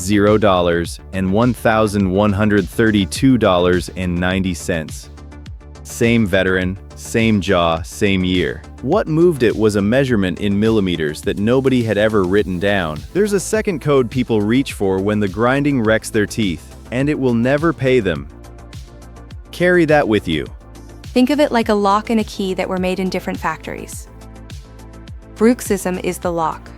$0 and $1,132.90. Same veteran, same jaw, same year. What moved it was a measurement in millimeters that nobody had ever written down. There's a second code people reach for when the grinding wrecks their teeth, and it will never pay them. Carry that with you. Think of it like a lock and a key that were made in different factories. Bruxism is the lock.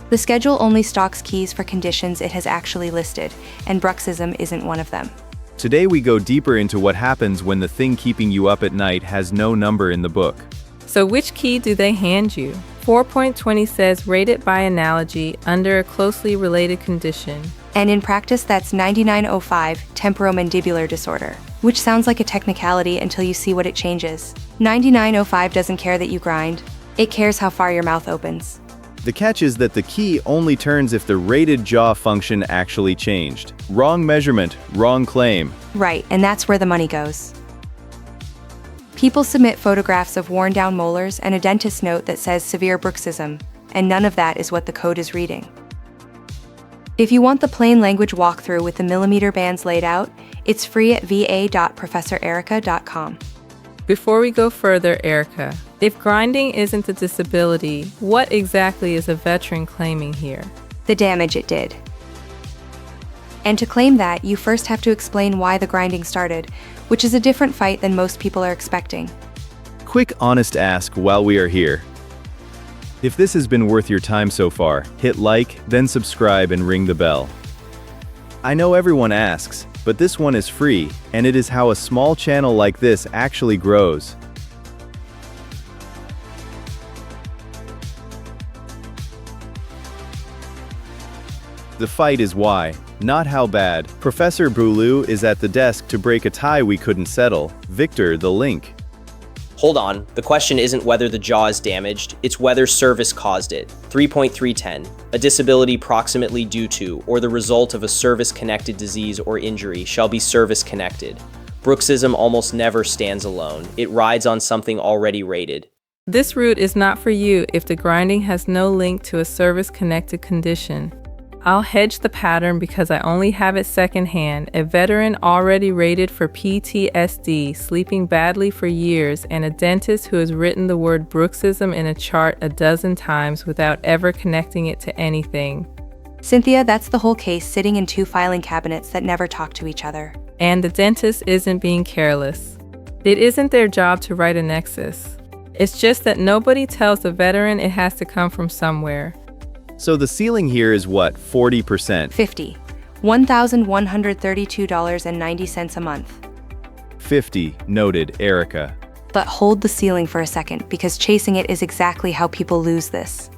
The schedule only stocks keys for conditions it has actually listed, and bruxism isn't one of them. Today we go deeper into what happens when the thing keeping you up at night has no number in the book. So which key do they hand you? 4.20 says rate it by analogy under a closely related condition. And in practice that's 9905, temporomandibular disorder, which sounds like a technicality until you see what it changes. 9905 doesn't care that you grind. It cares how far your mouth opens. The catch is that the key only turns if the rated jaw function actually changed. Wrong measurement, wrong claim. Right, and that's where the money goes. People submit photographs of worn-down molars and a dentist note that says severe bruxism, and none of that is what the code is reading. If you want the plain language walkthrough with the millimeter bands laid out, it's free at va.professorerica.com. Before we go further, Erica, if grinding isn't a disability, what exactly is a veteran claiming here? The damage it did. And to claim that, you first have to explain why the grinding started, which is a different fight than most people are expecting. Quick honest ask while we are here. If this has been worth your time so far, hit like, then subscribe and ring the bell. I know everyone asks, but this one is free, and it is how a small channel like this actually grows. The fight is why, not how bad. Professor Boulou is at the desk to break a tie we couldn't settle. Victor, the link. Hold on, the question isn't whether the jaw is damaged, it's whether service caused it. 3.310, a disability proximately due to or the result of a service-connected disease or injury shall be service-connected. Bruxism almost never stands alone. It rides on something already rated. This route is not for you if the grinding has no link to a service-connected condition. I'll hedge the pattern because I only have it secondhand, a veteran already rated for PTSD, sleeping badly for years, and a dentist who has written the word bruxism in a chart a dozen times without ever connecting it to anything. Cynthia, that's the whole case sitting in two filing cabinets that never talk to each other. And the dentist isn't being careless. It isn't their job to write a nexus. It's just that nobody tells the veteran it has to come from somewhere. So the ceiling here is what, 40%? 50. $1,132.90 a month. 50, noted, Erica. But hold the ceiling for a second, because chasing it is exactly how people lose this.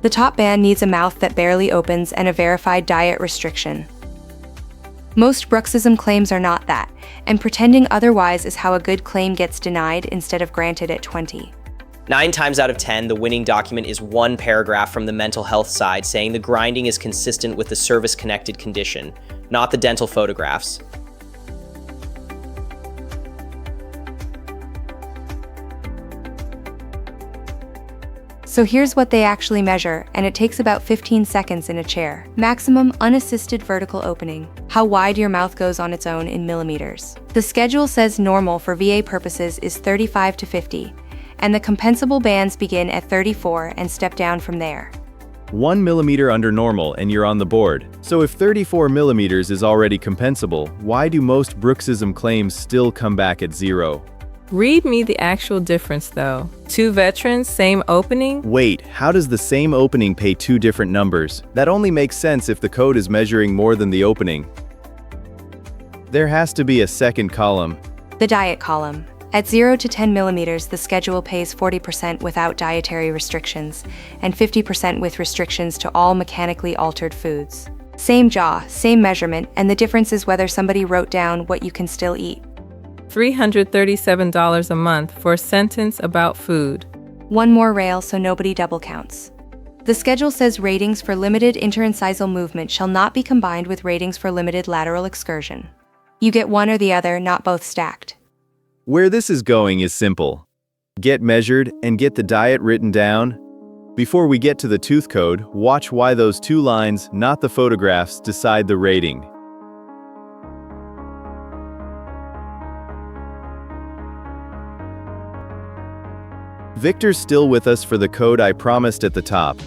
The top band needs a mouth that barely opens and a verified diet restriction. Most bruxism claims are not that, and pretending otherwise is how a good claim gets denied instead of granted at 20. 9 times out of 10, the winning document is one paragraph from the mental health side saying the grinding is consistent with the service-connected condition, not the dental photographs. So here's what they actually measure, and it takes about 15 seconds in a chair. Maximum unassisted vertical opening, how wide your mouth goes on its own in millimeters. The schedule says normal for VA purposes is 35 to 50. And the compensable bands begin at 34 and step down from there. 1 millimeter under normal and you're on the board. So if 34 millimeters is already compensable, why do most bruxism claims still come back at 0? Read me the actual difference though. 2 veterans, same opening? Wait, how does the same opening pay 2 different numbers? That only makes sense if the code is measuring more than the opening. There has to be a second column. The diet column. At 0 to 10 millimeters, the schedule pays 40% without dietary restrictions, and 50% with restrictions to all mechanically altered foods. Same jaw, same measurement, and the difference is whether somebody wrote down what you can still eat. $337 a month for a sentence about food. One more rail so nobody double counts. The schedule says ratings for limited interincisal movement shall not be combined with ratings for limited lateral excursion. You get one or the other, not both stacked. Where this is going is simple. Get measured and get the diet written down. Before we get to the tooth code, watch why those two lines, not the photographs, decide the rating. Victor's still with us for the code I promised at the top.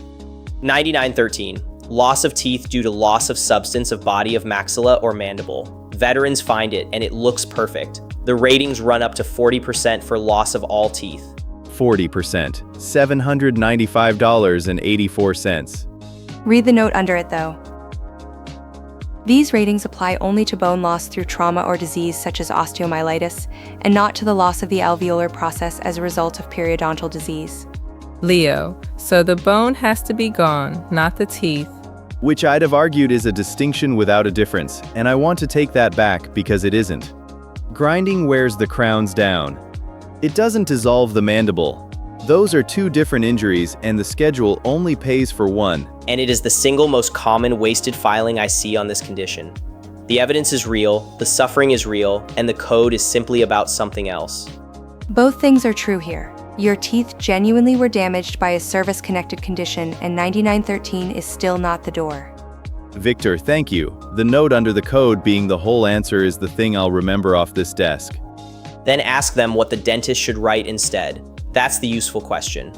9913. Loss of teeth due to loss of substance of body of maxilla or mandible. Veterans find it, and it looks perfect. The ratings run up to 40% for loss of all teeth. 40%, $795.84. Read the note under it though. These ratings apply only to bone loss through trauma or disease such as osteomyelitis, and not to the loss of the alveolar process as a result of periodontal disease. Leo, so the bone has to be gone, not the teeth. Which I'd have argued is a distinction without a difference, and I want to take that back because it isn't. Grinding wears the crowns down. It doesn't dissolve the mandible. Those are two different injuries, and the schedule only pays for one. And it is the single most common wasted filing I see on this condition. The evidence is real, the suffering is real, and the code is simply about something else. Both things are true here. Your teeth genuinely were damaged by a service-connected condition, and 9913 is still not the door. Victor, thank you. The note under the code being the whole answer is the thing I'll remember off this desk. Then ask them what the dentist should write instead. That's the useful question.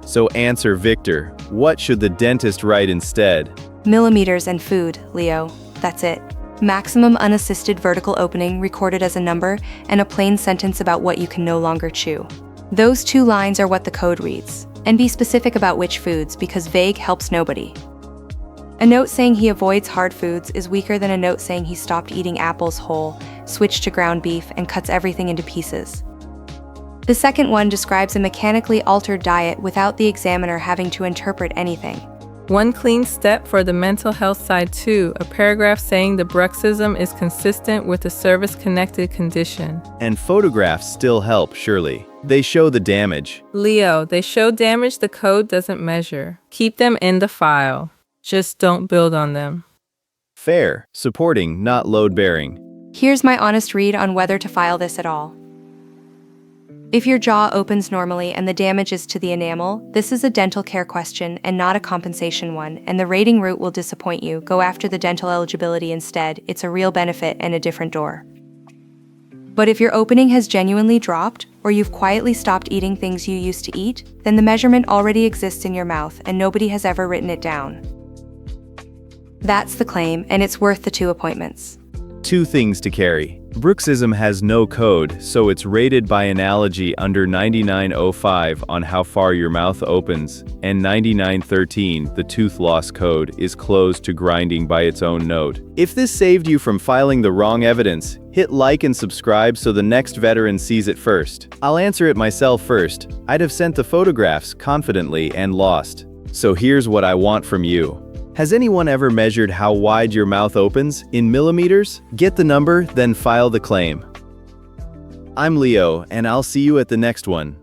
So answer, Victor. What should the dentist write instead? Millimeters and food, Leo. That's it. Maximum unassisted vertical opening recorded as a number, and a plain sentence about what you can no longer chew. Those two lines are what the code reads. And be specific about which foods, because vague helps nobody. A note saying he avoids hard foods is weaker than a note saying he stopped eating apples whole, switched to ground beef, and cuts everything into pieces. The second one describes a mechanically altered diet without the examiner having to interpret anything. One clean step for the mental health side too, a paragraph saying the bruxism is consistent with a service-connected condition. And photographs still help, surely. They show the damage. Leo, they show damage the code doesn't measure. Keep them in the file. Just don't build on them. Fair. Supporting, not load-bearing. Here's my honest read on whether to file this at all. If your jaw opens normally and the damage is to the enamel, this is a dental care question and not a compensation one, and the rating route will disappoint you. Go after the dental eligibility instead. It's a real benefit and a different door. But if your opening has genuinely dropped, or you've quietly stopped eating things you used to eat, then the measurement already exists in your mouth and nobody has ever written it down. That's the claim, and it's worth the 2 appointments. 2 things to carry. Bruxism has no code, so it's rated by analogy under 9905 on how far your mouth opens, and 9913, the tooth loss code, is closed to grinding by its own note. If this saved you from filing the wrong evidence, hit like and subscribe so the next veteran sees it first. I'll answer it myself first. I'd have sent the photographs confidently and lost. So here's what I want from you. Has anyone ever measured how wide your mouth opens in millimeters? Get the number, then file the claim. I'm Leo, and I'll see you at the next one.